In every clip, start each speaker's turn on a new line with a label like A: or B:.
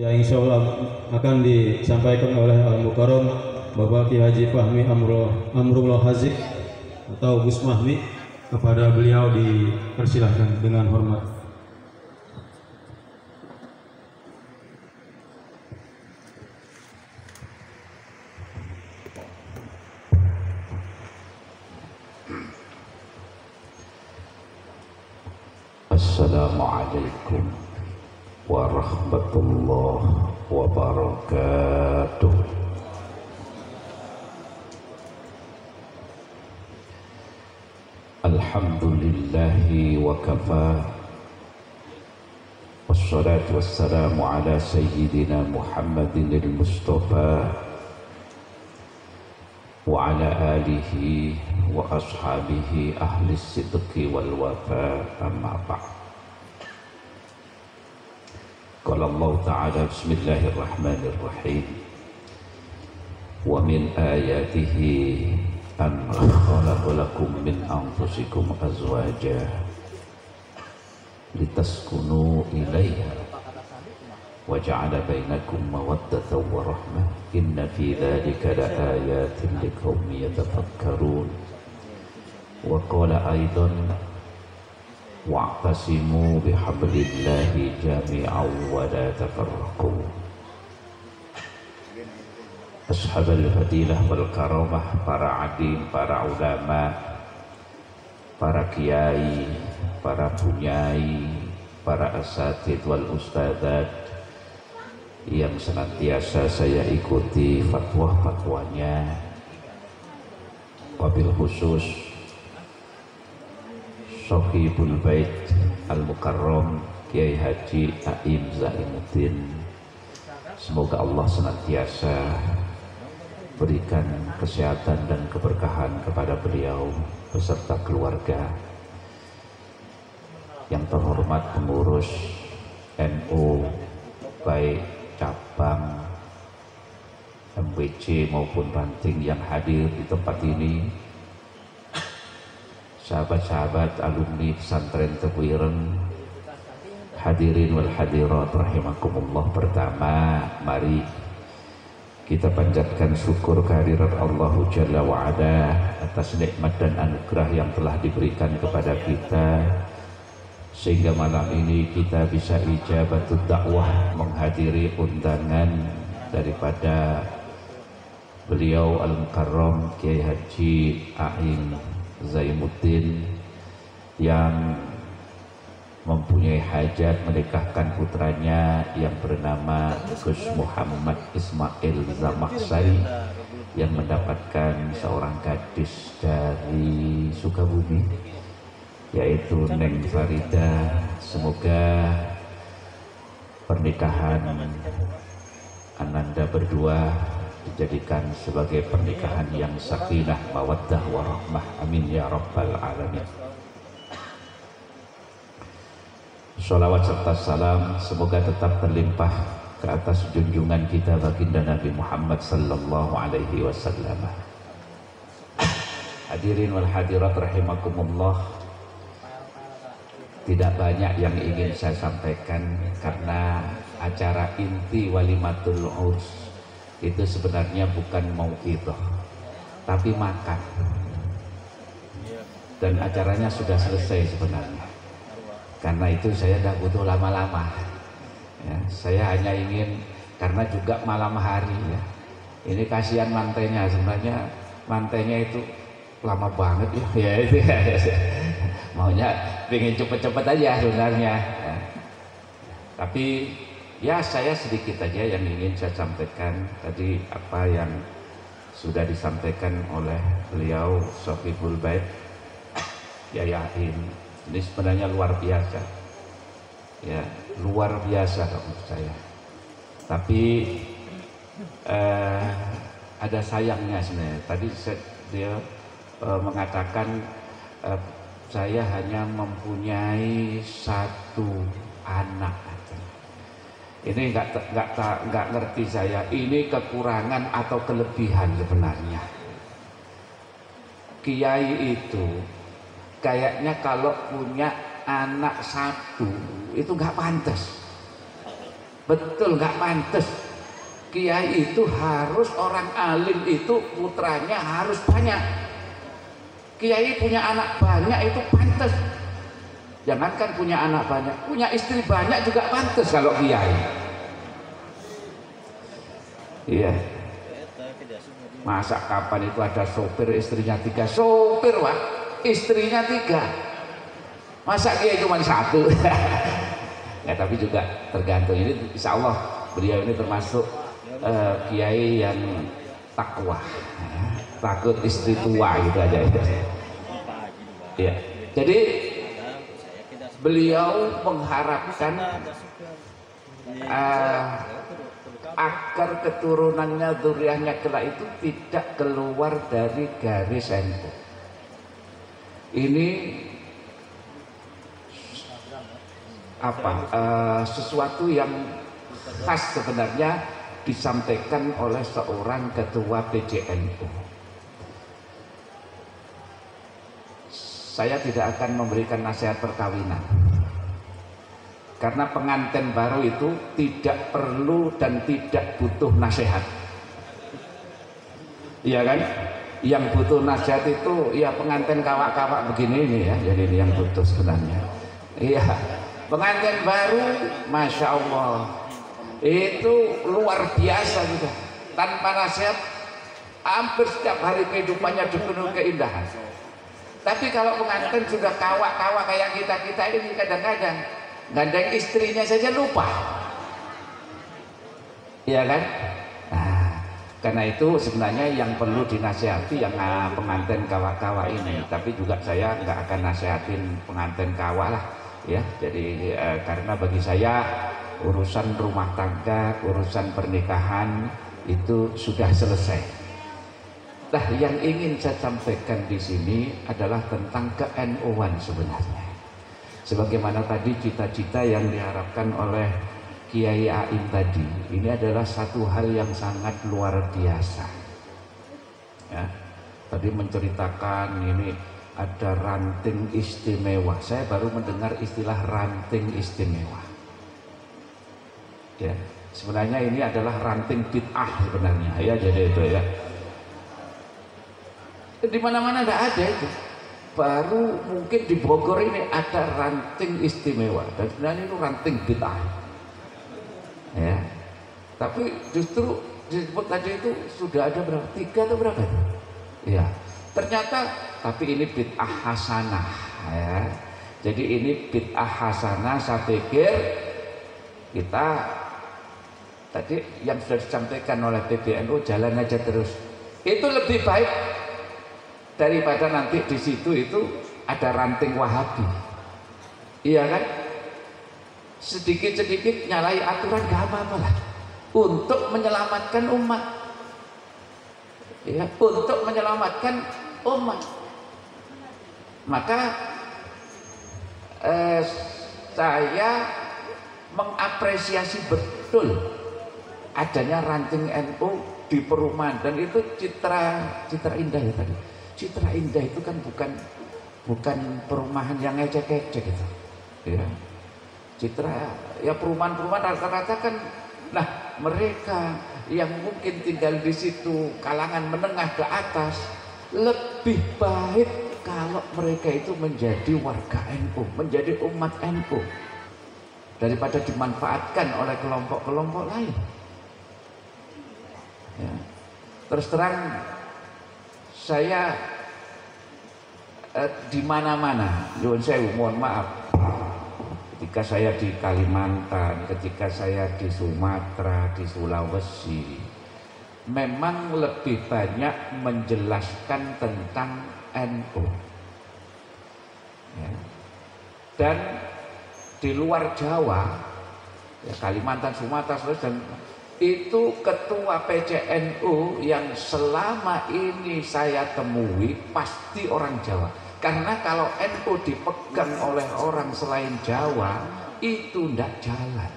A: yang insya Allah akan disampaikan oleh Al-Mukarram Bapak Ki Haji Fahmi Amrullah Hazik atau Gus Mahmi. Kepada beliau dipersilahkan dengan hormat.
B: Assalamualaikum warahmatullahi wabarakatuh. Alhamdulillahi wa kafa, wassalatu wassalamu ala sayyidina Muhammadin al-Mustafa wa ala alihi wa ashabihi ahli sidqi wal wafa, amma ba'd. Qala Allah ta'ala bismillahirrahmanirrahim, wa min ayatihi an khalaqa lakum min anfusikum azwaja litaskunu ilaiha wa ja'ala bainakum mawaddatan wa rahmah inna fi dhalika laayatin liqaumin yatafakkarun. Wa qala aidan wa'tasimu bihablillahi jami'an wa la tafarraqu. Ashabul fadilah wal karamah, para adim, para ulama, para kiai, para bunyai, para asatid wal ustadzat yang senantiasa saya ikuti fatwa-fatwanya, wabil khusus Sohibul Bait Al-Mukarram Kiai Haji Aim Zaimuddin. Semoga Allah senantiasa berikan kesehatan dan keberkahan kepada beliau beserta keluarga. Yang terhormat pengurus NU baik cabang, MWC maupun ranting yang hadir di tempat ini, sahabat-sahabat alumni pesantren Tebu Ireng, hadirin wal hadirat rahimakumullah. Pertama, mari kita panjatkan syukur kehadirat Allah Jalla wa'ala atas nikmat dan anugerah yang telah diberikan kepada kita, sehingga malam ini kita bisa ijabatul dakwah menghadiri undangan daripada beliau Al-Mukarram Kiai Haji Aim Zaimuddin yang mempunyai hajat menikahkan putranya yang bernama Gus Muhammad Ismail Zamakhsyari yang mendapatkan seorang gadis dari Sukabumi, yaitu Neng Farida. Semoga pernikahan ananda berdua dijadikan sebagai pernikahan yang sakinah mawaddah warahmah, amin ya rabbal alamin. Sholawat serta salam semoga tetap terlimpah ke atas junjungan kita baginda Nabi Muhammad sallallahu alaihi wasallam. Hadirin wal hadirat rahimakumullah, tidak banyak yang ingin saya sampaikan karena acara inti walimatul urs itu sebenarnya bukan mau'idhah tapi makan, dan acaranya sudah selesai sebenarnya. Karena itu saya tidak butuh lama-lama ya, saya hanya ingin, karena juga malam hari ya, ini kasihan mantainya, sebenarnya mantainya itu lama banget ya, itu ya, maunya pengen cepet-cepet aja sebenarnya ya. Tapi ya saya sedikit aja yang ingin saya sampaikan tadi, apa yang sudah disampaikan oleh beliau Sohibul Bait Yayain. Ini sebenarnya luar biasa ya, luar biasa menurut saya. Tapi ada sayangnya sebenarnya. Tadi dia mengatakan saya hanya mempunyai satu anak. Ini nggak ngerti saya, ini kekurangan atau kelebihan sebenarnya. Kiai itu kayaknya kalau punya anak satu itu nggak pantas. Betul, nggak pantas. Kiai itu harus, orang alim itu putranya harus banyak. Kiai punya anak banyak itu pantas. Jangankan punya anak banyak, punya istri banyak juga pantas kalau kiai. Iya. Masa kapan itu ada sopir istrinya 3, sopir Pak, istrinya 3. Masa kiai cuma 1? Ya, tapi juga tergantung. Ini insya Allah beliau ini termasuk kiai yang takwa, takut istri tua gitu aja itu. Ya. Jadi beliau mengharapkan agar keturunannya, zuriatnya kelak itu tidak keluar dari garis NU. Ini sesuatu yang khas sebenarnya disampaikan oleh seorang ketua PJNU. Saya tidak akan memberikan nasihat perkawinan, karena pengantin baru itu tidak perlu dan tidak butuh nasihat. Iya kan? Yang butuh nasihat itu ya pengantin kawak-kawak begini ini ya, jadi ini yang butuh sebenarnya. Iya, pengantin baru, masya Allah, itu luar biasa juga. Tanpa nasihat, hampir setiap hari kehidupannya dipenuhi keindahan. Tapi kalau pengantin sudah kawak-kawak kayak kita ini, kadang-kadang gandeng istrinya saja lupa. Iya kan? Nah, karena itu sebenarnya yang perlu dinasihati yang pengantin kawak-kawak ini. Tapi juga saya nggak akan nasihatin pengantin kawak lah, ya. Jadi karena bagi saya urusan rumah tangga, urusan pernikahan itu sudah selesai. Nah, yang ingin saya sampaikan di sini adalah tentang ke-NU-an sebenarnya. Sebagaimana tadi cita-cita yang diharapkan oleh Kiai Ain tadi, ini adalah satu hal yang sangat luar biasa. Ya, tadi menceritakan ini ada ranting istimewa. Saya baru mendengar istilah ranting istimewa. Ya, sebenarnya ini adalah ranting bid'ah sebenarnya. Ya, jadi itu ya. Di mana-mana tidak ada itu. Baru mungkin di Bogor ini ada ranting istimewa, dan sebenarnya itu ranting bid'ah. Ya, tapi justru disebut tadi itu sudah ada berapa? 3 atau berapa? Ya, ternyata tapi ini bid'ah hasanah. Ya, jadi ini bid'ah hasanah. Saya pikir kita tadi yang sudah disampaikan oleh PBNU jalan aja terus. Itu lebih baik daripada nanti di situ itu ada ranting Wahabi. Iya kan? Sedikit-sedikit nyalai aturan gak apa-apa lah, untuk menyelamatkan umat. Ya, untuk menyelamatkan umat. Maka saya mengapresiasi betul adanya ranting NU di perumahan, dan itu citra indah ya tadi. Citra indah itu kan bukan perumahan yang ecek-ecek gitu. Ya. Citra ya perumahan-perumahan rata-rata kan, nah mereka yang mungkin tinggal di situ kalangan menengah ke atas, lebih baik kalau mereka itu menjadi warga NU, menjadi umat NU, daripada dimanfaatkan oleh kelompok-kelompok lain. Ya. Terus terang saya di mana-mana, mohon maaf, ketika saya di Kalimantan, ketika saya di Sumatera, di Sulawesi, memang lebih banyak menjelaskan tentang NU. Ya. Dan di luar Jawa, ya Kalimantan, Sumatera, Sulawesi, dan itu ketua PCNU yang selama ini saya temui pasti orang Jawa. Karena kalau NU dipegang oleh orang selain Jawa, itu tidak jalan.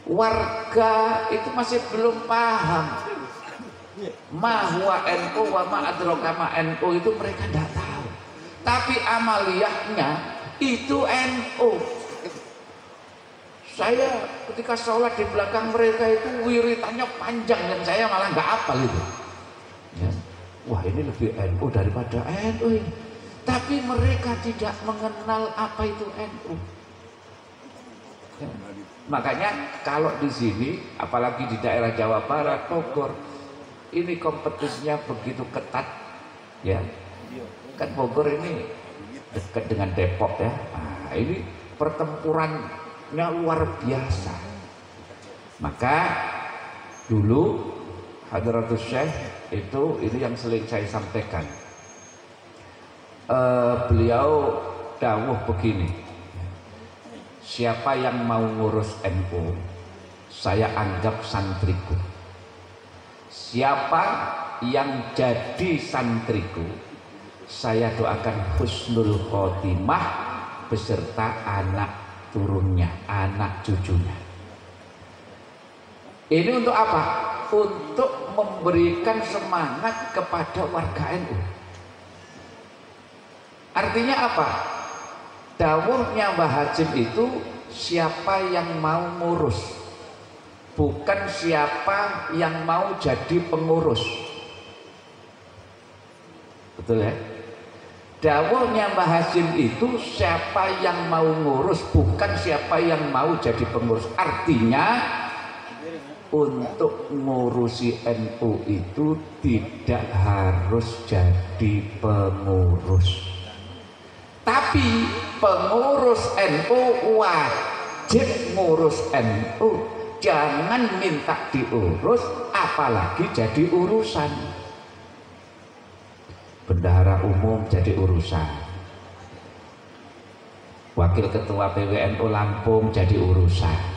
B: Warga itu masih belum paham ma huwa NU wa ma adraka ma NU, itu mereka tidak tahu. Tapi amaliyahnya itu NU. Saya ketika sholat di belakang mereka itu wiritannya panjang dan saya malah nggak hafal itu. Ya. Wah, ini lebih NU daripada NU ini. Tapi mereka tidak mengenal apa itu NU. Ya. Makanya kalau di sini, apalagi di daerah Jawa Barat, Bogor, ini kompetisinya begitu ketat, ya. Kan Bogor ini dekat dengan Depok ya. Nah, ini pertempurannya luar biasa. Maka dulu Hadratus Syekh itu ini yang sering saya sampaikan. Beliau dawuh begini, siapa yang mau ngurus NU, saya anggap santriku. Siapa yang jadi santriku, saya doakan husnul khotimah beserta anak turunnya, anak cucunya. Ini untuk apa? Untuk memberikan semangat kepada warga NU. Artinya apa? Dawuhnya Mbah Hashim itu siapa yang mau ngurus, bukan siapa yang mau jadi pengurus. Betul ya? Dawuhnya Mbah Hashim itu siapa yang mau ngurus, bukan siapa yang mau jadi pengurus. Artinya untuk ngurusi NU itu tidak harus jadi pengurus, tapi pengurus NU wajib ngurus NU, jangan minta diurus apalagi jadi urusan. Bendahara umum jadi urusan, wakil ketua PWNU Lampung jadi urusan.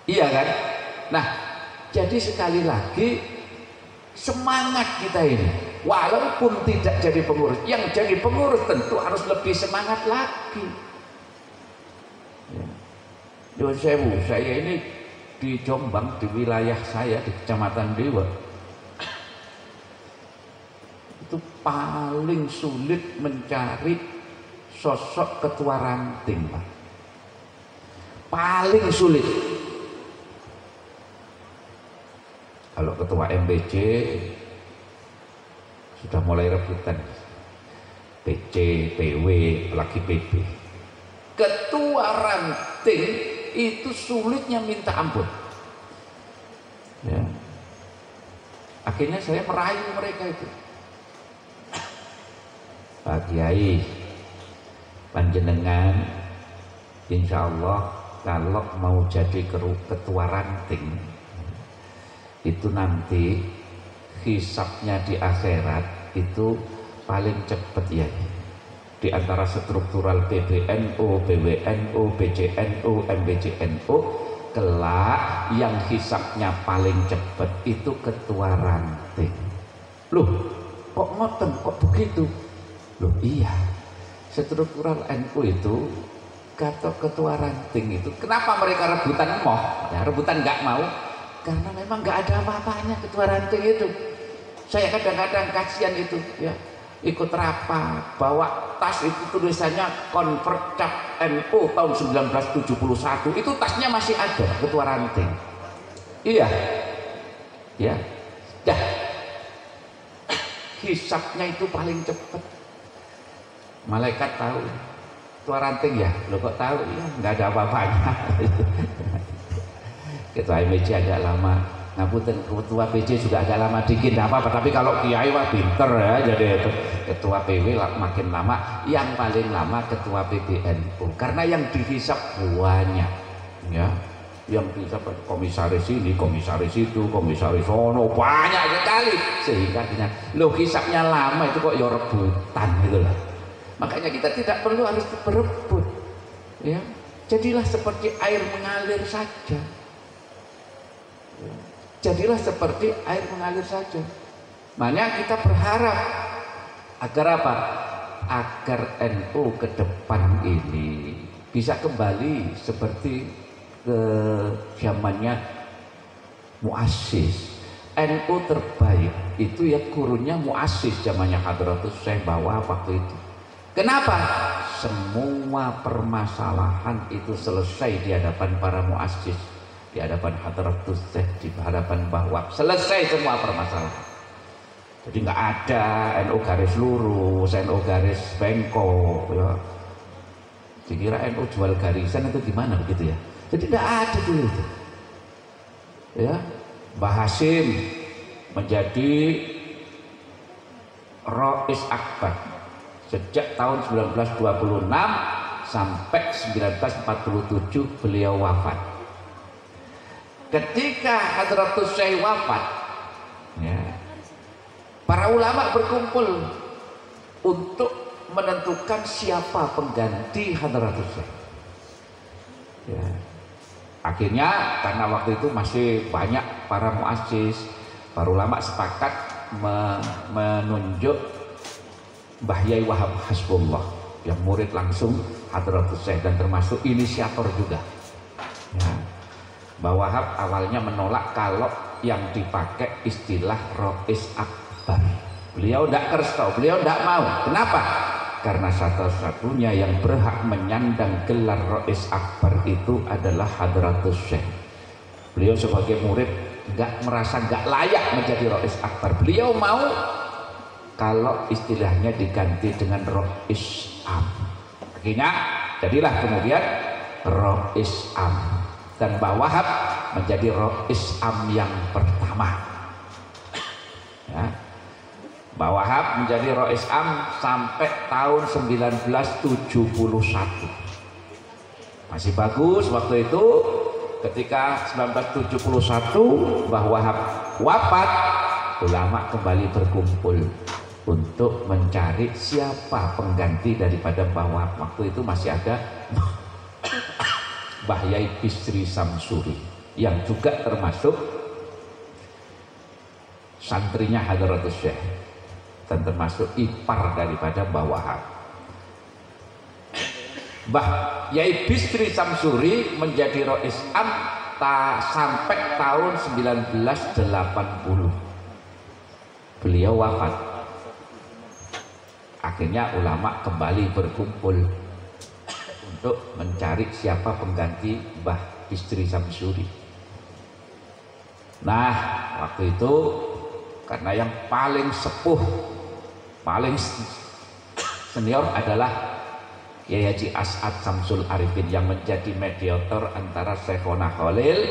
B: Iya kan? Nah, jadi sekali lagi semangat kita ini, walaupun tidak jadi pengurus, yang jadi pengurus tentu harus lebih semangat lagi. Ya, saya ini di Jombang, di wilayah saya di Kecamatan Dewa, itu paling sulit mencari sosok ketua ranting, Pak. Paling sulit. Kalau ketua MBC sudah mulai rebutan, PC, PW, apalagi PB. Ketua ranting itu sulitnya minta ampun. Ya. Akhirnya saya merayu mereka itu. Pak Kiai, panjenengan, insya Allah kalau mau jadi ketua ranting, itu nanti hisabnya di akhirat itu paling cepat ya, di antara struktural PBNU, PWNU, PJNU, MBJNU, kelak yang hisabnya paling cepat itu ketua ranting. Loh, kok ngoten, kok begitu? Loh iya, struktural NU itu kata ketua ranting itu, kenapa mereka rebutan moh? Ya, rebutan nggak mau karena memang nggak ada apa-apanya ketua ranting itu. Saya kadang-kadang kasihan itu ya, ikut rapat bawa tas itu tulisannya Convert Cap NU tahun 1971, itu tasnya masih ada ketua ranting. Iya ya, dah hisapnya itu paling cepat. Malaikat tahu ketua ranting ya, lo kok tahu? Ya nggak ada apa-apanya. Ketua MBC agak lama, ngapunten ketua PJ juga agak lama dikit, tidak apa-apa. Tapi kalau kiai wah pinter ya, jadi ketua PW makin lama. Yang paling lama ketua PBNU, karena yang dihisap banyak, ya. Yang dihisap komisaris ini, komisaris itu, komisaris sono, banyak sekali. Sehingga dengan lo hisapnya lama itu kok ya rebutan gitu lah. Makanya kita tidak perlu harus berebut, ya. Jadilah seperti air mengalir saja. Jadilah seperti air mengalir saja. Makanya kita berharap agar apa? Agar NU ke depan ini bisa kembali seperti ke zamannya Muassis. NU terbaik itu ya gurunya Muassis, zamannya Hadratus Syekh bawa waktu itu. Kenapa? Semua permasalahan itu selesai di hadapan para muassis, di hadapan Hadratus Syekh, di hadapan Mbah Wahab. Selesai semua permasalahan. Jadi nggak ada NU garis lurus, NU garis bengkok, ya. Dikira NU jual garisan itu gimana begitu ya? Jadi nggak ada dulu itu. Ya, Mbah Hasim menjadi Rais Akbar sejak tahun 1926 sampai 1947 beliau wafat. Ketika Hadratus Syekh wafat, ya, para ulama berkumpul untuk menentukan siapa pengganti Hadratus Syekh. Ya. Akhirnya karena waktu itu masih banyak para muassis, para ulama sepakat menunjuk Mbah Yai Wahab Hasbullah yang murid langsung Hadratus Syekh dan termasuk inisiator juga. Ya. Mbah Wahab awalnya menolak kalau yang dipakai istilah Rais Akbar. Beliau tidak kersto, beliau tidak mau. Kenapa? Karena satu-satunya yang berhak menyandang gelar Rais Akbar itu adalah Hadratus Syekh. Beliau sebagai murid merasa nggak layak menjadi Rais Akbar. Beliau mau kalau istilahnya diganti dengan Rais Am. Akhirnya jadilah kemudian Rais Am, dan Mbah Wahab menjadi Rais Am yang pertama. Ya. Mbah Wahab menjadi Rais Am sampai tahun 1971. Masih bagus waktu itu. Ketika 1971 Mbah Wahab wafat, ulama kembali berkumpul untuk mencari siapa pengganti daripada Mbah Wahab. Waktu itu masih ada Mbah Yai Bisri Samsuri yang juga termasuk santrinya Hadratus Syekh dan termasuk ipar daripada Mbah Wahab. Mbah Yai Bisri Samsuri menjadi Rais Am sampai tahun 1980. Beliau wafat. Akhirnya ulama kembali berkumpul untuk mencari siapa pengganti Mbah Bisri Samsuri. Nah, waktu itu karena yang paling sepuh, paling senior adalah Kiai Haji As'ad Samsul Arifin yang menjadi mediator antara Syekhona Khalil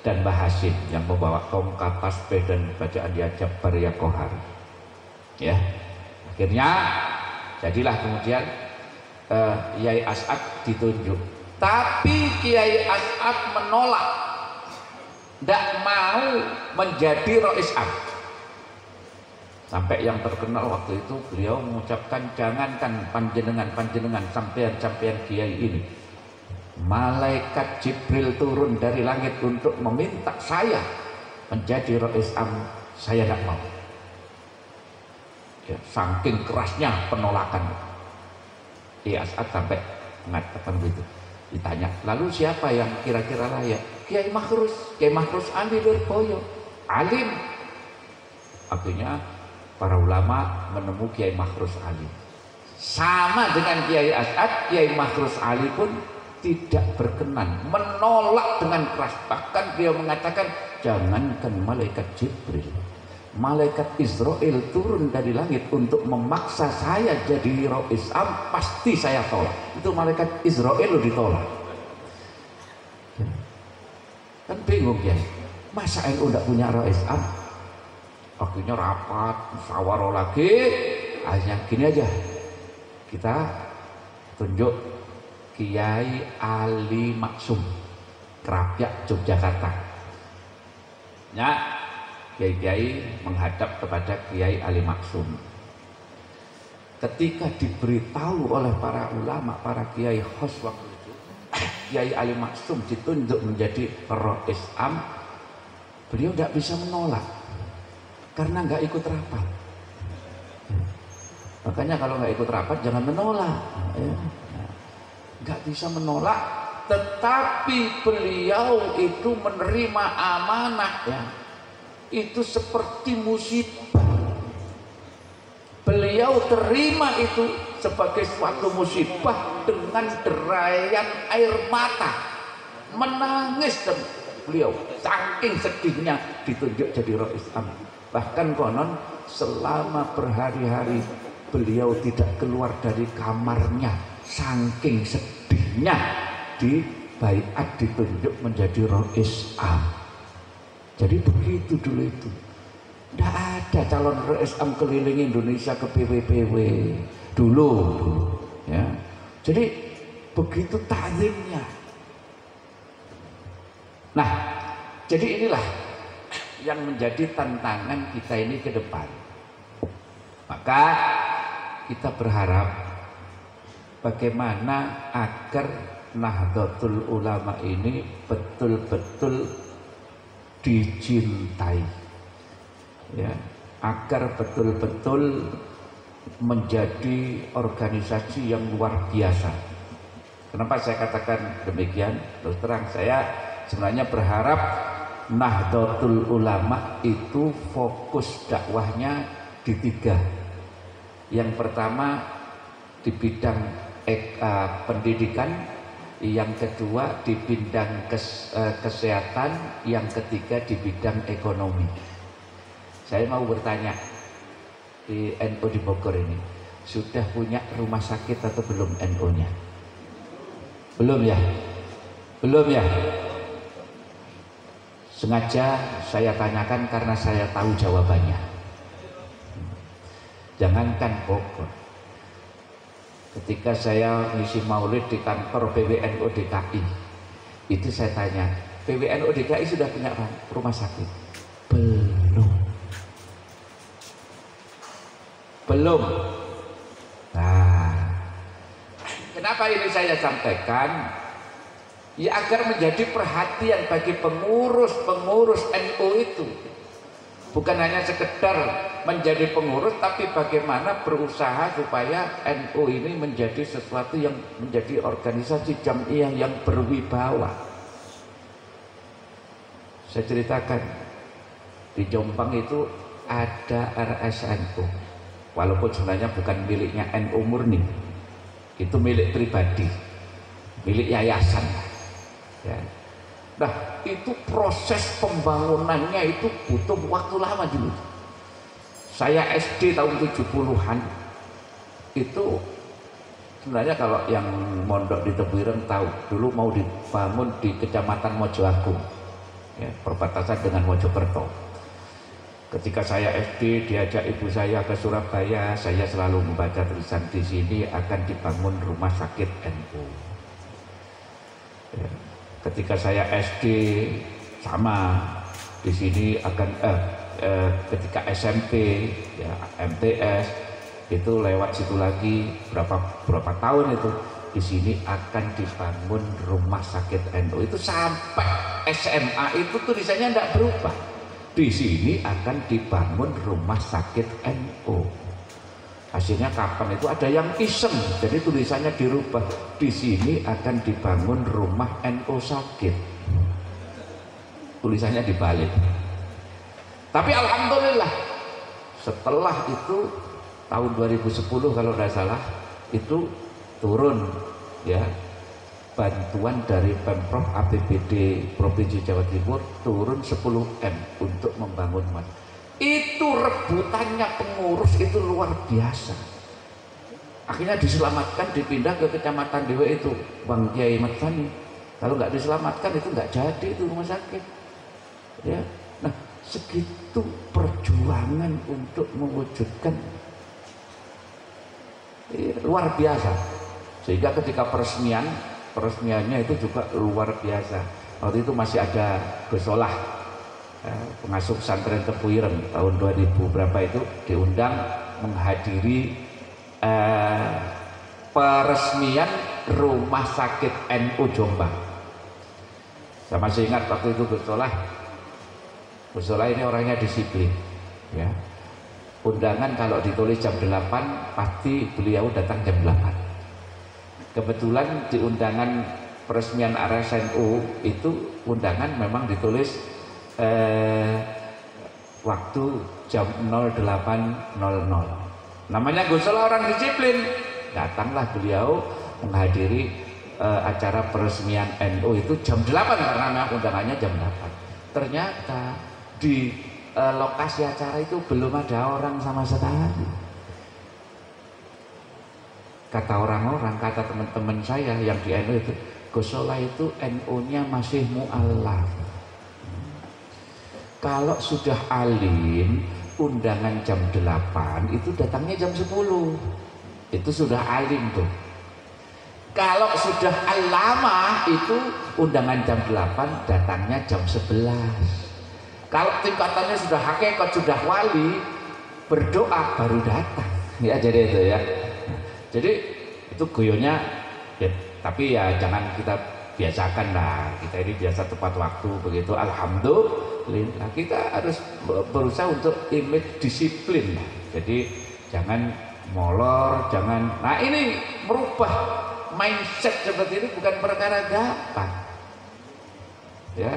B: dan Mbah Hasim yang membawa tongkat tasbih dan bacaan ya Jabbar ya Qahar. Ya, akhirnya jadilah kemudian Kiai As'ad ditunjuk. Tapi Kiai As'ad menolak, tidak mau menjadi Rais Am. Sampai yang terkenal waktu itu beliau mengucapkan, jangankan panjenengan sampean kiai ini, malaikat Jibril turun dari langit untuk meminta saya menjadi Rais Am, saya tidak mau. Ya, saking kerasnya penolakan. Kiai As'ad sampai mengatakan begitu. Ditanya, lalu siapa yang kira-kira layak? Kiai Makhrus Ali Lirboyo, alim. Akhirnya para ulama menemukan Kiai Makhrus Ali. Sama dengan Kiai As'ad, Kiai Makhrus Ali pun tidak berkenan, menolak dengan keras. Bahkan beliau mengatakan, jangankan malaikat Jibril, malaikat Israel turun dari langit untuk memaksa saya jadi Rais Am, pasti saya tolak. Itu malaikat Israel ditolak. Kan bingung ya, masa NU tidak punya Rais Am? Akhirnya rapat, musyawarah lagi. Akhirnya gini aja, kita tunjuk Kiai Ali Maksum, Krapyak Yogyakarta. Ya, Kiai menghadap kepada Kiai Ali Maksum. Ketika diberitahu oleh para ulama, para kiai khos waktu itu, Kiai Ali Maksum ditunjuk menjadi Rais Am, beliau tidak bisa menolak karena nggak ikut rapat. Makanya kalau nggak ikut rapat jangan menolak. Nggak bisa menolak, tetapi beliau itu menerima amanah ya. Itu seperti musibah. Beliau terima itu sebagai suatu musibah dengan derayan air mata, menangis beliau saking sedihnya ditunjuk jadi Rais Am. Bahkan konon selama berhari-hari beliau tidak keluar dari kamarnya saking sedihnya, di baiat ditunjuk menjadi Rais Am. Jadi begitu dulu itu. Tidak ada calon Rais Am keliling Indonesia ke PW-PW dulu, ya. Jadi begitu ta'zimnya. Nah, jadi inilah yang menjadi tantangan kita ini ke depan. Maka kita berharap bagaimana agar Nahdlatul Ulama ini betul-betul dicintai, ya, agar betul-betul menjadi organisasi yang luar biasa. Kenapa saya katakan demikian? Terus terang, saya sebenarnya berharap Nahdlatul Ulama itu fokus dakwahnya di 3. Yang pertama di bidang pendidikan, yang kedua di bidang kesehatan, yang ketiga di bidang ekonomi. Saya mau bertanya, di NU di Bogor ini sudah punya rumah sakit atau belum NU-nya? Belum ya? Belum ya? Sengaja saya tanyakan karena saya tahu jawabannya. Jangankan Bogor, ketika saya ngisi maulid di kantor PWNU DKI, itu saya tanya, PWNU DKI sudah punya rumah sakit? Belum. Nah, kenapa ini saya sampaikan? Ya agar menjadi perhatian bagi pengurus-pengurus NU itu. Bukan hanya sekedar menjadi pengurus, tapi bagaimana berusaha supaya NU ini menjadi sesuatu yang menjadi organisasi jamiah yang berwibawa. Saya ceritakan, di Jombang itu ada RSNU. Walaupun sebenarnya bukan miliknya NU murni, itu milik pribadi, milik yayasan, ya. Nah, itu proses pembangunannya itu butuh waktu lama dulu. Saya SD tahun 70-an, itu sebenarnya kalau yang mondok di Tebuireng tahu, dulu mau dibangun di Kecamatan Mojoagung, ya, perbatasan dengan Mojokerto. Ketika saya SD diajak ibu saya ke Surabaya, saya selalu membaca tulisan di sini akan dibangun rumah sakit NU. Ya. Ketika saya SD sama di sini akan ketika SMP, ya, MTS itu lewat situ lagi berapa tahun itu di sini akan dibangun rumah sakit NU. Itu sampai SMA itu tulisannya tidak berubah. Di sini akan dibangun rumah sakit NU. Hasilnya kapan itu ada yang iseng, jadi tulisannya dirubah. Di sini akan dibangun rumah NU sakit. Tulisannya dibalik. Tapi alhamdulillah setelah itu tahun 2010 kalau tidak salah itu turun, ya, bantuan dari Pemprov APBD Provinsi Jawa Timur turun 10M untuk membangun masjid. Itu rebutannya pengurus itu luar biasa. Akhirnya diselamatkan, dipindah ke Kecamatan Dewa itu, Bang Kiai Matsani. Kalau nggak diselamatkan itu nggak jadi itu rumah sakit. Ya, nah segitu perjuangan untuk mewujudkan, luar biasa. Sehingga ketika peresmiannya itu juga luar biasa. Waktu itu masih ada Gus Solah, pengasuh pesantren Tebuireng, tahun 2000 berapa itu diundang menghadiri peresmian rumah sakit NU Jombang. Saya masih ingat waktu itu Gus Solah ini orangnya disiplin, ya. Undangan kalau ditulis jam 8 pasti beliau datang jam 8. Kebetulan di undangan peresmian RSNU itu undangan memang ditulis waktu jam 08.00. Namanya Gus Solah orang disiplin. Datanglah beliau menghadiri acara peresmian NU itu jam 8 karena memang undangannya jam 8. Ternyata di lokasi acara itu belum ada orang sama sekali. Kata orang-orang, kata teman-teman saya yang di NU itu, Gus Solah itu NU-nya masih mu'alaf. Kalau sudah alim, undangan jam 8 itu datangnya jam 10. Itu sudah alim tuh. Kalau sudah alama itu undangan jam 8 datangnya jam 11. Kalau tingkatannya sudah hakikat, sudah wali, berdoa baru datang. Ya jadi itu ya. Jadi itu guyonya ya, tapi ya jangan kita biasakan lah. Kita ini biasa tepat waktu begitu. Alhamdulillah kita harus berusaha untuk image disiplin. Jadi jangan molor, jangan. Nah ini merubah mindset seperti ini bukan perkara gampang. Ya.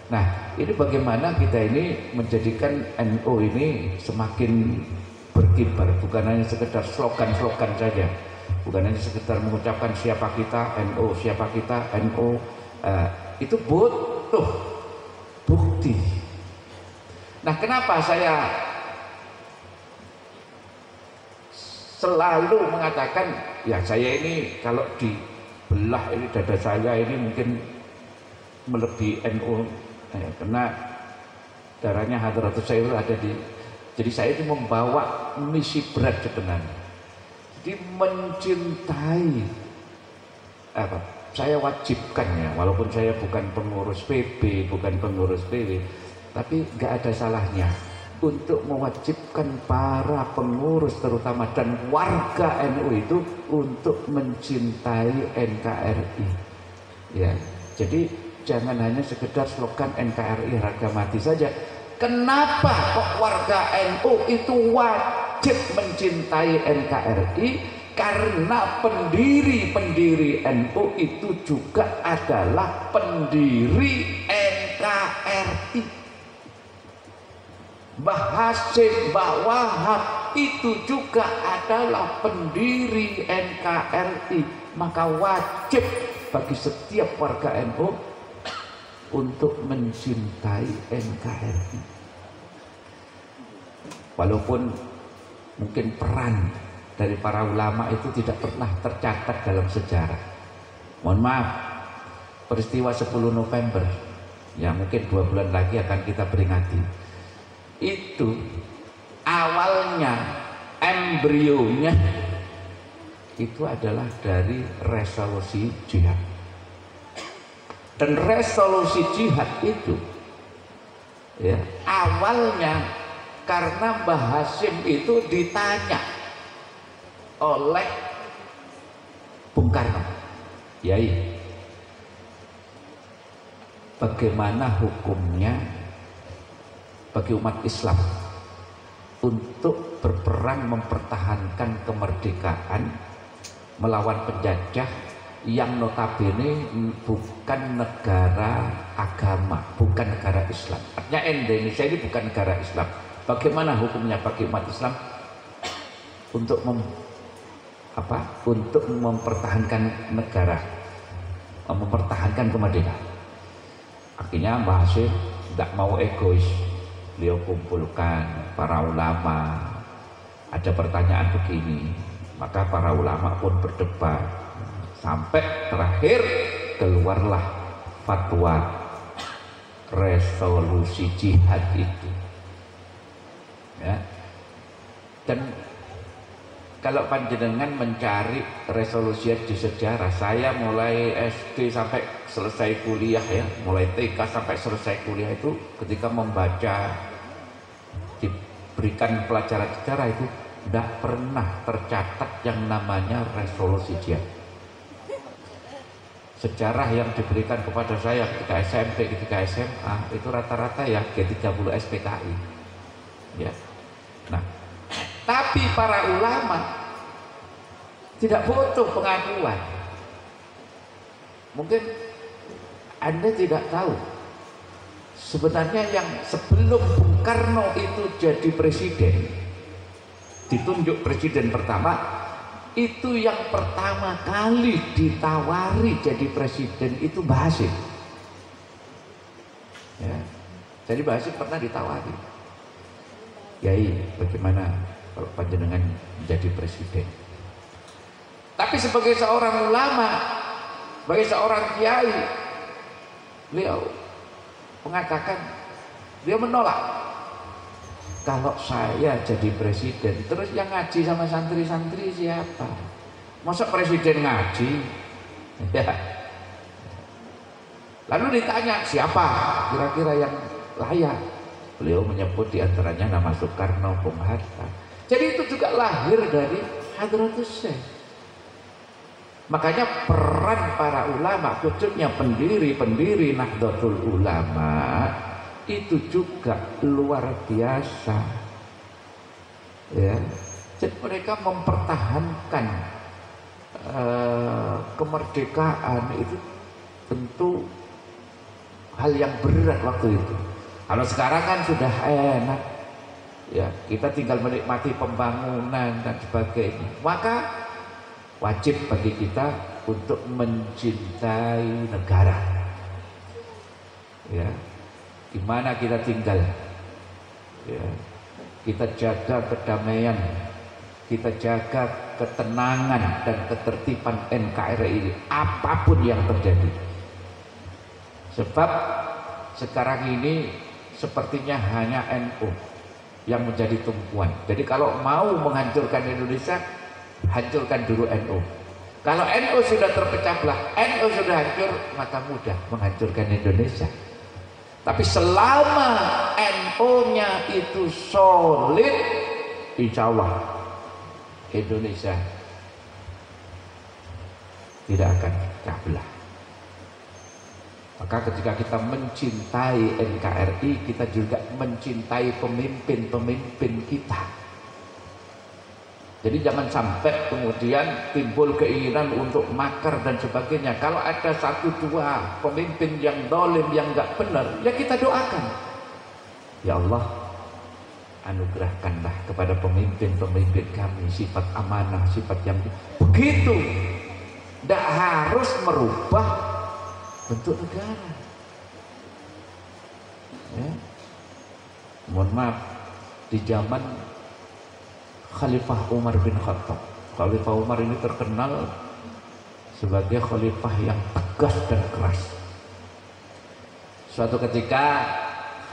B: Nah, ini bagaimana kita ini menjadikan NU ini semakin berkibar, bukan hanya sekedar slogan-slogan saja, bukan hanya sekedar mengucapkan siapa kita NU, siapa kita NU, itu butuh bukti. Nah, kenapa saya selalu mengatakan ya saya ini kalau dibelah ini dada saya ini mungkin melebihi NU. Karena darahnya Hadratus Sayyid ada di, jadi saya itu membawa misi berat sebenarnya. Jadi mencintai apa? Saya wajibkan ya, walaupun saya bukan pengurus PB, bukan pengurus PW, tapi nggak ada salahnya untuk mewajibkan para pengurus terutama dan warga NU itu untuk mencintai NKRI. Ya, jadi jangan hanya sekedar slogan NKRI harga mati saja. Kenapa kok warga NU itu wajib mencintai NKRI? Karena pendiri-pendiri NU itu juga adalah pendiri NKRI. Mbah Hasyim, Mbah Wahab itu juga adalah pendiri NKRI. Maka wajib bagi setiap warga NU untuk mencintai NKRI. Walaupun mungkin peran dari para ulama itu tidak pernah tercatat dalam sejarah. Mohon maaf, peristiwa 10 November yang mungkin 2 bulan lagi akan kita peringati, itu awalnya, embrionya itu adalah dari resolusi jihad. Dan resolusi jihad itu ya, awalnya karena Mbah Hasyim itu ditanya oleh Bung Karno, Yai, bagaimana hukumnya bagi umat Islam untuk berperang mempertahankan kemerdekaan melawan penjajah yang notabene bukan negara agama, bukan negara Islam. Artinya Indonesia ini bukan negara Islam. Bagaimana hukumnya bagi umat Islam untuk untuk mempertahankan negara, mempertahankan kemerdekaan? Akhirnya Mbah Hasyim tidak mau egois. Beliau kumpulkan para ulama. Ada pertanyaan begini, maka para ulama pun berdebat. Sampai terakhir keluarlah fatwa resolusi jihad itu. Ya. Dan kalau panjenengan mencari resolusi di sejarah, saya mulai SD sampai selesai kuliah ya, mulai TK sampai selesai kuliah itu ketika membaca diberikan pelajaran sejarah itu tidak pernah tercatat yang namanya resolusi jihad. Sejarah yang diberikan kepada saya ketika SMP, ketika SMA itu rata-rata ya G30 SPKI. Ya. Nah, tapi para ulama tidak butuh pengakuan. Mungkin Anda tidak tahu, sebenarnya yang sebelum Bung Karno itu jadi presiden, ditunjuk presiden pertama, itu yang pertama kali ditawari jadi presiden itu Mbah Hasyim. Ya. Jadi Mbah Hasyim pernah ditawari, Yai, bagaimana kalau panjenengan menjadi presiden? Tapi sebagai seorang ulama, sebagai seorang kiai, beliau mengatakan, dia menolak. Kalau saya jadi presiden, terus yang ngaji sama santri-santri siapa? Masa presiden ngaji? Ya. Lalu ditanya, siapa kira-kira yang layak? Beliau menyebut diantaranya nama Soekarno, Bung Hatta. Jadi itu juga lahir dari Hadratus Syekh. Makanya peran para ulama, khususnya pendiri-pendiri Nahdlatul Ulama, itu juga luar biasa, ya. Jadi mereka mempertahankan kemerdekaan itu tentu hal yang berat waktu itu. Kalau sekarang kan sudah enak, ya, kita tinggal menikmati pembangunan dan sebagainya. Maka wajib bagi kita untuk mencintai negara, ya. Di mana kita tinggal, ya, kita jaga kedamaian, kita jaga ketenangan dan ketertiban NKRI ini apapun yang terjadi. Sebab sekarang ini sepertinya hanya NU yang menjadi tumpuan. Jadi kalau mau menghancurkan Indonesia, hancurkan dulu NU. Kalau NU sudah terpecah belah, NU sudah hancur, maka mudah menghancurkan Indonesia. Tapi selama NU-nya itu solid, insya Allah Indonesia tidak akan pecah belah. Maka ketika kita mencintai NKRI, kita juga mencintai pemimpin-pemimpin kita. Jadi jangan sampai kemudian timbul keinginan untuk makar dan sebagainya. Kalau ada satu dua pemimpin yang dolim, yang nggak benar, ya kita doakan. Ya Allah, anugerahkanlah kepada pemimpin-pemimpin kami sifat amanah, sifat yang begitu. Tidak harus merubah bentuk negara. Ya. Mohon maaf, di zaman Khalifah Umar bin Khattab, Khalifah Umar ini terkenal sebagai khalifah yang tegas dan keras. Suatu ketika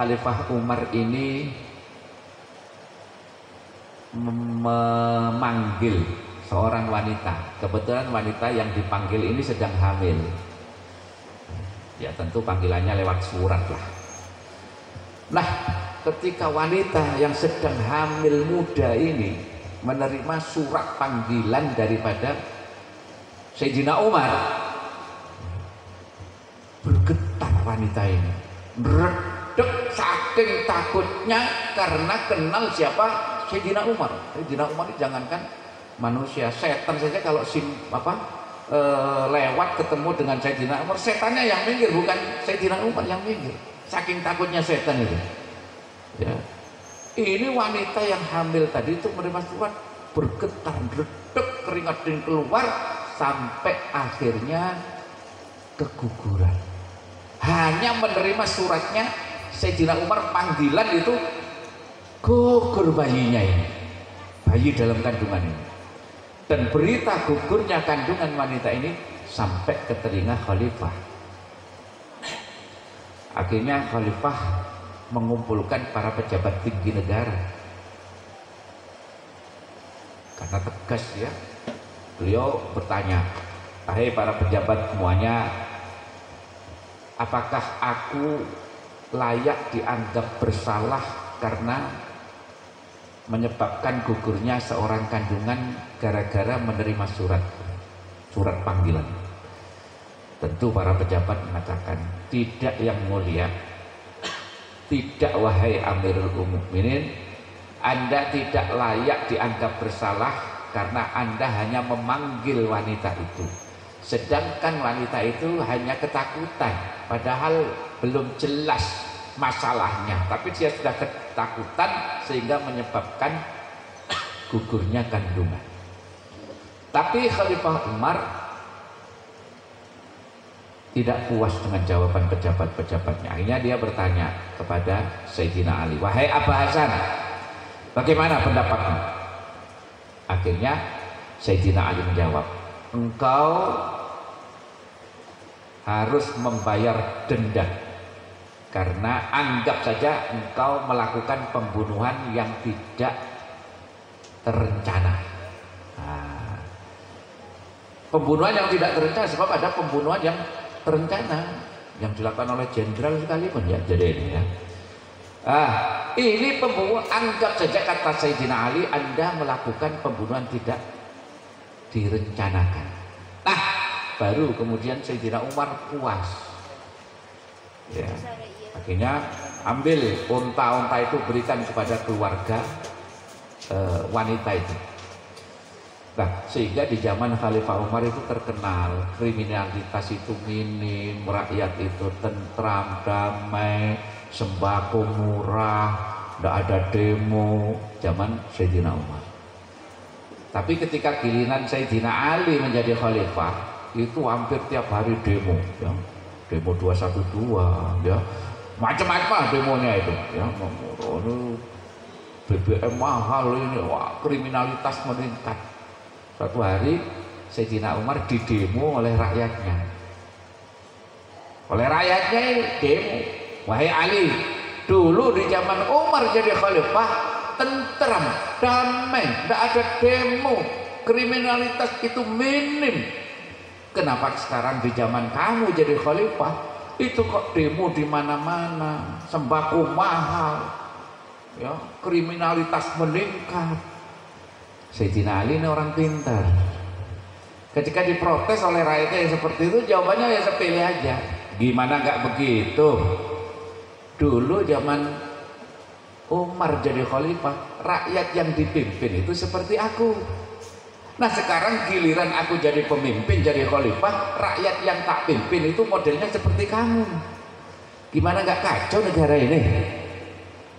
B: Khalifah Umar ini memanggil seorang wanita. Kebetulan wanita yang dipanggil ini sedang hamil. Ya tentu panggilannya lewat surat lah. Nah, ketika wanita yang sedang hamil muda ini menerima surat panggilan daripada Sayyidina Umar, bergetar wanita ini, meredek saking takutnya karena kenal siapa Sayyidina Umar. Sayyidina Umar ini jangankan manusia, setan saja kalau lewat ketemu dengan Sayyidina Umar, setannya yang minggir, bukan Sayyidina Umar yang minggir, saking takutnya setan itu. Ya. Ini wanita yang hamil tadi itu menerima surat, bergetar, redek, keringat dingin keluar, sampai akhirnya keguguran. Hanya menerima suratnya Sayyidina Umar, panggilan itu, gugur bayinya ini, bayi dalam kandungan ini. Dan berita gugurnya kandungan wanita ini sampai ke telinga khalifah. Akhirnya khalifah mengumpulkan para pejabat tinggi negara. Karena tegas ya, beliau bertanya, "Hai para pejabat semuanya, apakah aku layak dianggap bersalah karena menyebabkan gugurnya seorang kandungan gara-gara menerima surat panggilan?" Tentu para pejabat mengatakan, "Tidak yang mulia, tidak wahai Amirul Mukminin, Anda tidak layak dianggap bersalah karena Anda hanya memanggil wanita itu. Sedangkan wanita itu hanya ketakutan, padahal belum jelas masalahnya, tapi dia sudah ketakutan sehingga menyebabkan gugurnya kandungan. Tapi Khalifah Umar tidak puas dengan jawaban pejabat-pejabatnya. Akhirnya dia bertanya kepada Sayyidina Ali, wahai Abu Hasan, bagaimana pendapatmu? Akhirnya Sayyidina Ali menjawab, engkau harus membayar denda karena anggap saja engkau melakukan pembunuhan yang tidak terencana. Nah, pembunuhan yang tidak terencana sebab ada pembunuhan yang terencana yang dilakukan oleh jenderal sekalipun ya. Jadi ini ya, ini pembunuhan, anggap saja kata Sayyidina Ali, Anda melakukan pembunuhan tidak direncanakan. Nah, baru kemudian Sayyidina Umar puas ya. Akhirnya ambil unta-unta itu, berikan kepada keluarga wanita itu. Nah, sehingga di zaman Khalifah Umar itu terkenal kriminalitas itu minim, rakyat itu tentram, damai, sembako murah, tidak ada demo zaman Sayyidina Umar. Tapi ketika giliran Sayyidina Ali menjadi khalifah, itu hampir tiap hari demo ya. Demo 212 ya, macam-macam demonya itu ya. BBM mahal ini, wah, kriminalitas meningkat. Suatu hari Sayyidina Umar didemo oleh rakyatnya. Oleh rakyatnya demo, wahai Ali, dulu di zaman Umar jadi khalifah tentram, damai, tidak ada demo, kriminalitas itu minim. Kenapa sekarang di zaman kamu jadi khalifah itu kok demo di mana-mana, sembako mahal, ya, kriminalitas meningkat? Sayyidina Ali ini orang pintar. Ketika diprotes oleh rakyatnya yang seperti itu, jawabannya ya sepele aja. Gimana nggak begitu? Dulu zaman Umar jadi khalifah, rakyat yang dipimpin itu seperti aku. Nah sekarang giliran aku jadi pemimpin, jadi khalifah, rakyat yang tak pimpin itu modelnya seperti kamu. Gimana nggak kacau negara ini?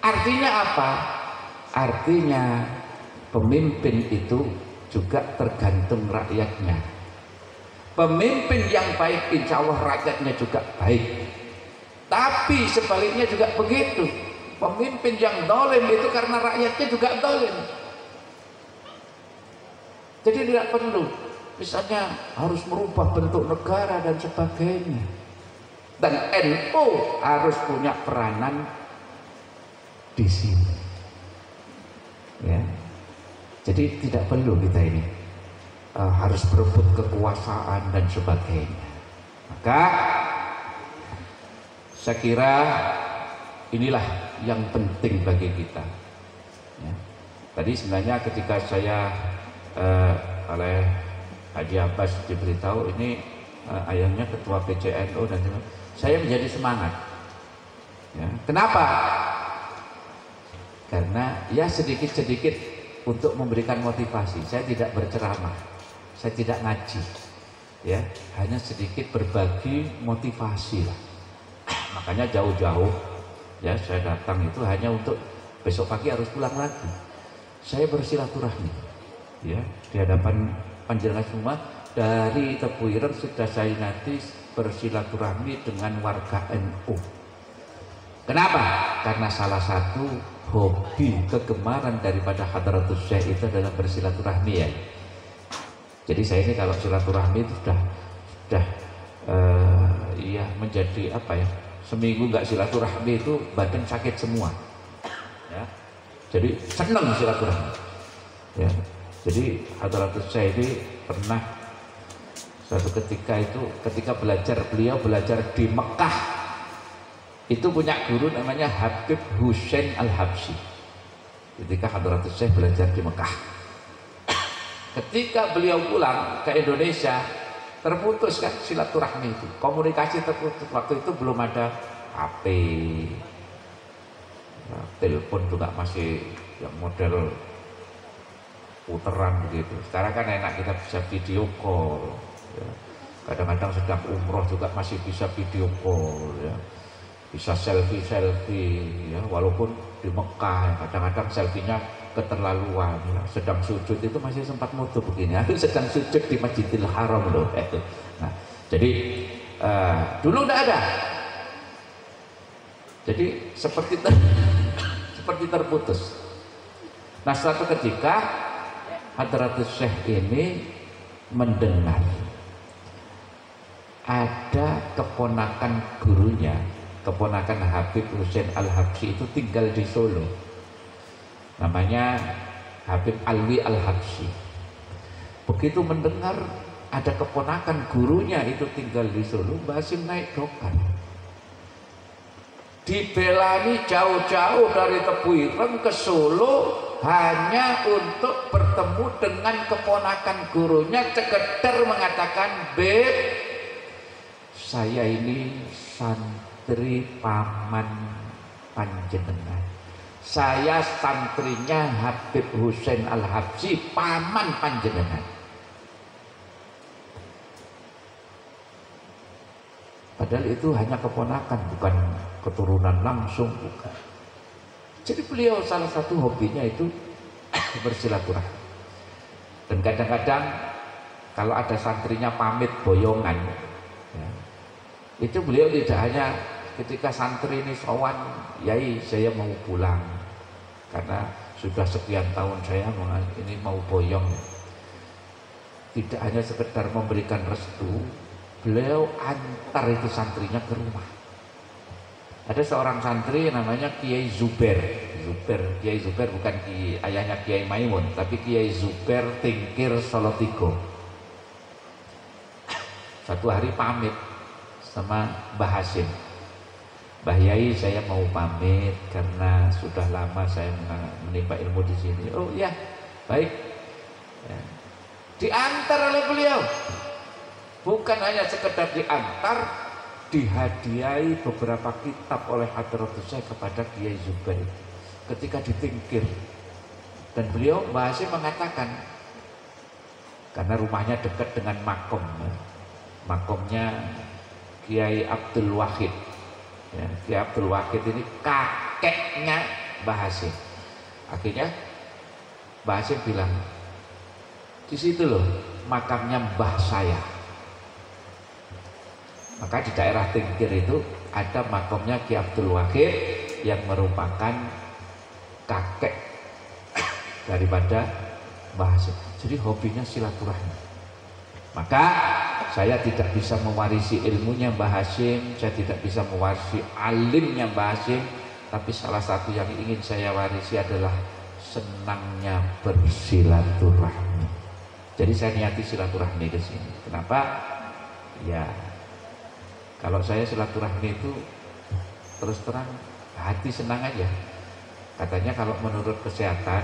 B: Artinya apa? Artinya pemimpin itu juga tergantung rakyatnya. Pemimpin yang baik insya Allah rakyatnya juga baik. Tapi sebaliknya juga begitu. Pemimpin yang dolim itu karena rakyatnya juga dolim. Jadi tidak perlu misalnya harus merubah bentuk negara dan sebagainya. Dan NU harus punya peranan di sini. Ya. Jadi tidak perlu kita ini harus berebut kekuasaan dan sebagainya. Maka saya kira inilah yang penting bagi kita. Ya. Tadi sebenarnya ketika saya oleh Haji Abbas diberitahu ini ayahnya ketua PCNU dan saya menjadi semangat. Ya. Kenapa? Karena ya sedikit-sedikit untuk memberikan motivasi. Saya tidak berceramah, saya tidak ngaji, ya, hanya sedikit berbagi motivasi lah. Makanya jauh-jauh ya saya datang itu hanya untuk besok pagi harus pulang lagi. Saya bersilaturahmi, ya, di hadapan panjenengan semua. Dari Tebu Ireng sudah saya nanti bersilaturahmi dengan warga NU. Kenapa? Karena salah satu hobi kegemaran daripada Hadratus Syekh itu adalah bersilaturahmi ya. Jadi saya ini kalau silaturahmi itu sudah ya menjadi apa ya, seminggu nggak silaturahmi itu badan sakit semua ya. Jadi senang silaturahmi ya. Jadi Hadratus Syekh ini pernah suatu ketika itu beliau belajar di Mekah, itu punya guru namanya Habib Husain Al-Habsyi. Ketika Hadratus Syekh belajar di Mekah, ketika beliau pulang ke Indonesia terputus kan silaturahmi itu, komunikasi terputus. Waktu itu belum ada HP, nah, telepon juga masih yang model puteran begitu. Sekarang kan enak, kita bisa video call ya. Kadang-kadang sedang umroh juga masih bisa video call ya. Bisa selfie ya, walaupun di Mekah kadang-kadang selfie-nya keterlaluan. Sedang sujud itu masih sempat moto begini. Aku sedang sujud di Masjidil Haram loh. Nah, jadi dulu tidak ada. Jadi seperti terputus. Nah, suatu ketika Hadratus Syekh ini mendengar ada keponakan gurunya, keponakan Habib Husain Al-Habsyi itu tinggal di Solo, namanya Habib Alwi Al-Habsyi. Begitu mendengar ada keponakan gurunya itu tinggal di Solo, Mbah Hasyim naik dokar, dibelani jauh-jauh dari Tebuireng ke Solo hanya untuk bertemu dengan keponakan gurunya, sekedar mengatakan, "Beb, saya ini santri paman panjenengan. Saya santrinya Habib Husain Al-Habsyi, paman panjenengan." Padahal itu hanya keponakan, bukan keturunan langsung, bukan. Jadi beliau salah satu hobinya itu bersilaturahmi. Dan kadang-kadang kalau ada santrinya pamit boyongan, ya, itu beliau tidak hanya ketika santri ini sowan, "Yai, saya mau pulang karena sudah sekian tahun saya ini mau boyong." Tidak hanya sekedar memberikan restu, beliau antar itu santrinya ke rumah. Ada seorang santri namanya Kiai Zuber. Kiai Zuber bukan ayahnya Kiai Maimun, tapi Kiai Zuber Tingkir Solotigo. Satu hari pamit sama Mbah Hasyim, "Mbah Yai, saya mau pamit karena sudah lama saya menimba ilmu di sini." "Oh ya, baik." Ya. Diantar oleh beliau. Bukan hanya sekedar diantar, dihadiahi beberapa kitab oleh Hadratus Syekh kepada Kiai Zuber ketika ditingkir. Dan beliau, Mbah Hasyim mengatakan, karena rumahnya dekat dengan makomnya Kiai Abdul Wahid, ya, Kiai Abdul Wahid ini kakeknya Mbah Hasyim. Akhirnya Mbah Hasyim bilang, "Di situ loh makamnya mbah saya." Maka di daerah Tingkir itu ada makomnya Kiai Abdul Wahid yang merupakan kakek daripada Mbah Hasyim. Jadi hobinya silaturahmi. Maka saya tidak bisa mewarisi ilmunya Mbah Hasyim, saya tidak bisa mewarisi alimnya Mbah Hasyim, tapi salah satu yang ingin saya warisi adalah senangnya bersilaturahmi. Jadi saya niati silaturahmi ke sini. Kenapa? Ya, kalau saya silaturahmi itu terus terang hati senang aja. Katanya kalau menurut kesehatan,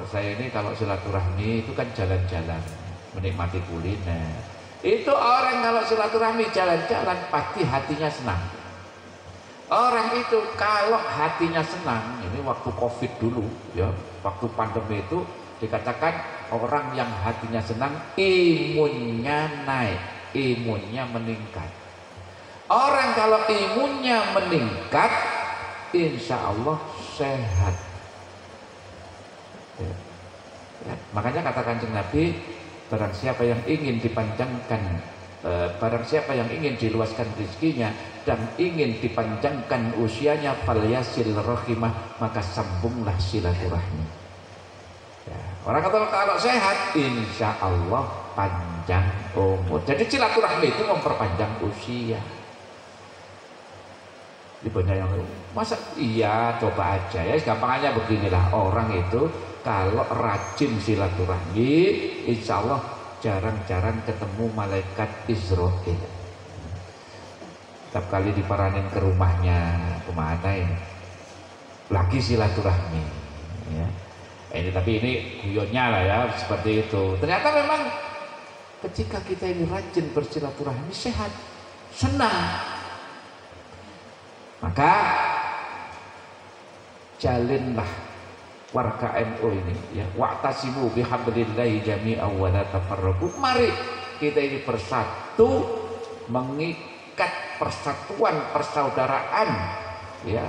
B: saya ini kalau silaturahmi itu kan jalan-jalan, menikmati kuliner. Itu orang kalau silaturahmi jalan-jalan pasti hatinya senang. Orang itu kalau hatinya senang, ini waktu Covid dulu ya, waktu pandemi itu dikatakan orang yang hatinya senang imunnya naik, imunnya meningkat. Orang kalau imunnya meningkat, insya Allah sehat. Ya. Ya. Makanya kata Kanjeng Nabi, barang siapa yang ingin dipanjangkan, barang siapa yang ingin diluaskan rezekinya dan ingin dipanjangkan usianya, falyasil rahimah, maka sambunglah silaturahmi. Ya. Orang kata kalau sehat, insya Allah panjang umur. Jadi silaturahmi itu memperpanjang usia. Banyak yang masa iya, coba aja ya, gampangnya beginilah, orang itu kalau rajin silaturahmi insya Allah jarang-jarang ketemu malaikat Israel. Setiap kali diparanin ke rumahnya, kemana ini lagi silaturahmi ya. Ini tapi ini guyonnya lah ya, seperti itu. Ternyata memang ketika kita ini rajin bersilaturahmi, sehat, senang. Maka jalinlah warga NU ini ya, wa'tasimu bihablillahi jami'an wa la tafarraqu. Mari kita ini bersatu, mengikat persatuan persaudaraan ya,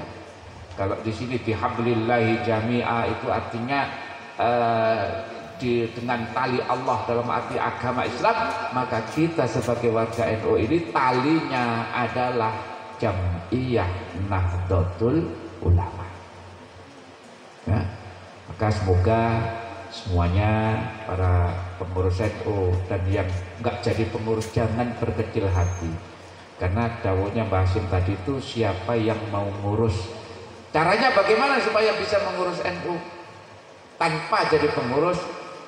B: Kalau di sini bihablillahi jami'a itu artinya dengan tali Allah dalam arti agama Islam, maka kita sebagai warga NU ini talinya adalah Jam'iyah Nahdlatul Ulama. Ya, maka semoga semuanya para pengurus NU dan yang enggak jadi pengurus jangan berkecil hati, karena dawuhnya Mbah Hasyim tadi itu siapa yang mau ngurus, caranya bagaimana supaya bisa mengurus NU tanpa jadi pengurus.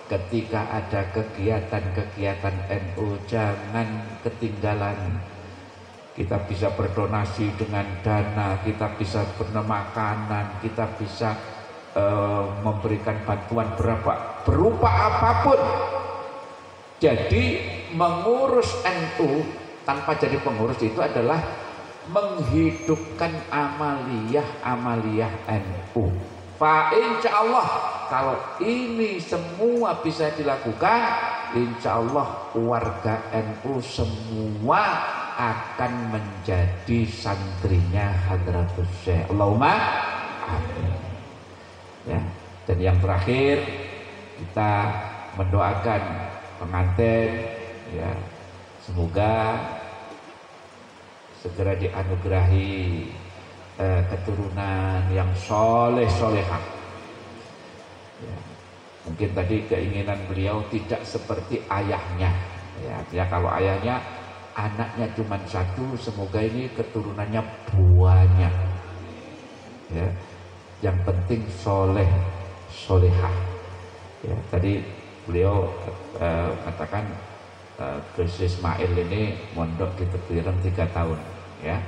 B: Ketika ada kegiatan-kegiatan NU jangan ketinggalan. Kita bisa berdonasi dengan dana, kita bisa beri makanan, kita bisa memberikan bantuan berupa apapun. Jadi mengurus NU tanpa jadi pengurus itu adalah menghidupkan amaliyah NU. Fa insya Allah kalau ini semua bisa dilakukan, insya Allah warga NU semua akan menjadi santrinya Hadratus Syekh. Allahumma amin. Ya. Dan yang terakhir kita mendoakan pengantin, ya, semoga segera dianugerahi keturunan yang soleh-solehah. Ya. Mungkin tadi keinginan beliau tidak seperti ayahnya. Ya, artinya kalau ayahnya anaknya cuma satu, semoga ini keturunannya banyak. Ya. Yang penting soleh-solehah. Ya, tadi beliau katakan Gus Ismail ini mondok di Tepiran 3 tahun. Ya.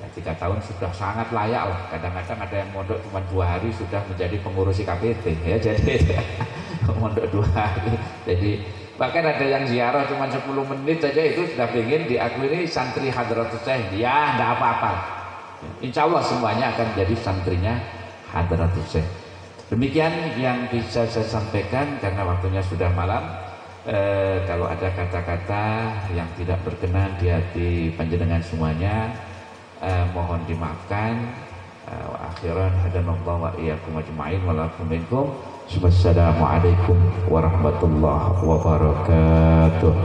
B: 3 tahun sudah sangat layak lah. Kadang-kadang ada yang mondok cuma 2 hari sudah menjadi pengurus IKPT, ya. Jadi mondok 2 hari. Jadi bahkan ada yang ziarah cuma 10 menit saja itu sudah ingin diakui ini santri Hadratus Syekh. Ya, enggak apa-apa. Insya Allah semuanya akan jadi santrinya Hadratus Syekh. Demikian yang bisa saya sampaikan karena waktunya sudah malam. Kalau ada kata-kata yang tidak berkenan di hati panjenengan semuanya, mohon dimaafkan. Wa akhiran hadanallahu wa iyyakum ajma'in wa lakum minkum. Wassalamualaikum warahmatullahi wabarakatuh.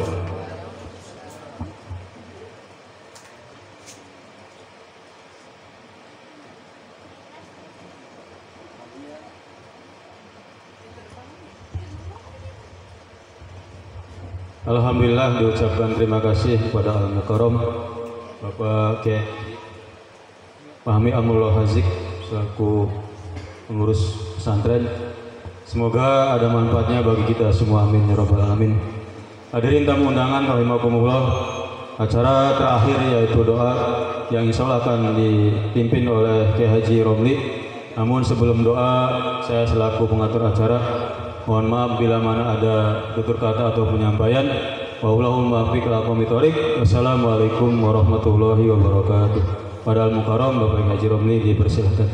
A: Alhamdulillah, diucapkan terima kasih kepada Al-Mukarram Bapak Kiai Fahmi Amrullah Hazik selaku pengurus pesantren. Semoga ada manfaatnya bagi kita semua, amin ya rabbal alamin. Hadirin tamu undangan rahimakumullah, acara terakhir yaitu doa yang insya Allah akan dipimpin oleh Kiai Haji Romli. Namun sebelum doa, saya selaku pengatur acara mohon maaf bila mana ada tutur kata atau penyampaian. Wallahul muwaffiq ila aqwamit thoriq. Wassalamualaikum warahmatullahi wabarakatuh. Pada Al-Mukarram Bapak Haji Romli dipersilakan.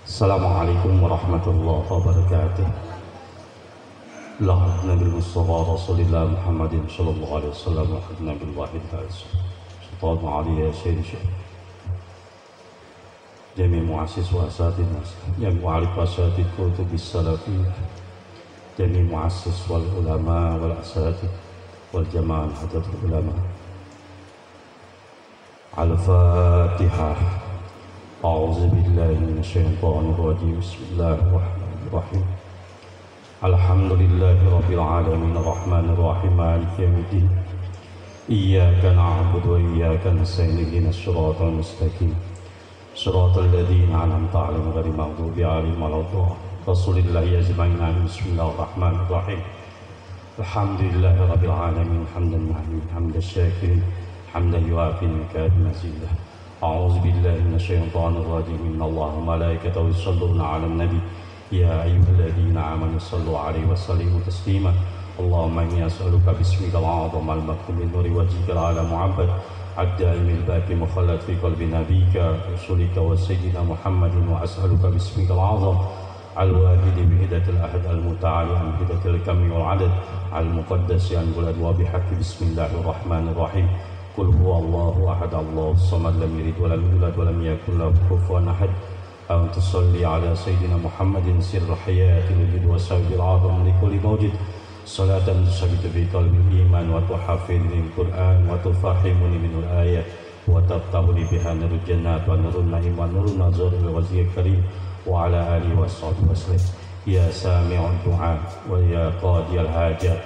C: Assalamualaikum warahmatullahi wabarakatuh. Lahad Nabi Mustafa Rasulullah Muhammadin sallallahu alaihi wasallam wa Nabi Wahid Sultan Ali ya Syekh Jami Muassis wa Asatidna Jami Wa'alif wa Asatid Kutubis Salafiyah Jami Muassis wal Ulama wal Asatid wal Jama'al Hadratul Ulama. Al-Fatihah. أعوذ بالله من الشيطان الرجيم بسم الله الرحمن الرحيم الحمد لله رب العالمين الرحمن الرحيم مالك يوم الدين إياك نعبد وإياك نستعين اهدنا الصراط المستقيم صراط الذين أنعمت عليهم غير المغضوب عليهم ولا الضالين رسول الله أجمعين بسم الله الرحمن الرحيم الحمد لله رب العالمين حمدا محمدا حمد الشاكرين حمدا يوافي المكارم مزيدا. أعوذ بالله من الشيطان الرجيم إن الله وملائكته يصلون على النبي يا أيها الذين آمنوا صلوا عليه وسلموا تسليما. اللهم إني أسألك باسمك الأعظم المكتوب من نور وجهك الأعلى معبد الدائم الباقي مخلد في قلب نبيك رسولك وسيدنا محمد وأسألك باسمك الأعظم الواحد بهدة الأحد المتعالي عن هدة الكم والعدد المقدس عن بلاد وبحق بسم الله الرحمن الرحيم قل هو الله أحد الله الصمد لم يلد ولم يولد ولم يكن له كفوا أحد أن تصلي على سيدنا محمد سر حياة الوجود وسبب العظم لكل موجود صلاة تثبت في قلب الإيمان وتحفظني القرآن وتفهمني منه الآيات وتفتح لي بها نور الجنات ونور النعيم ونور النظر الوجه الكريم وعلى آله وصحبه وسلم يا سامع الدعاء ويا قاضي الحاجات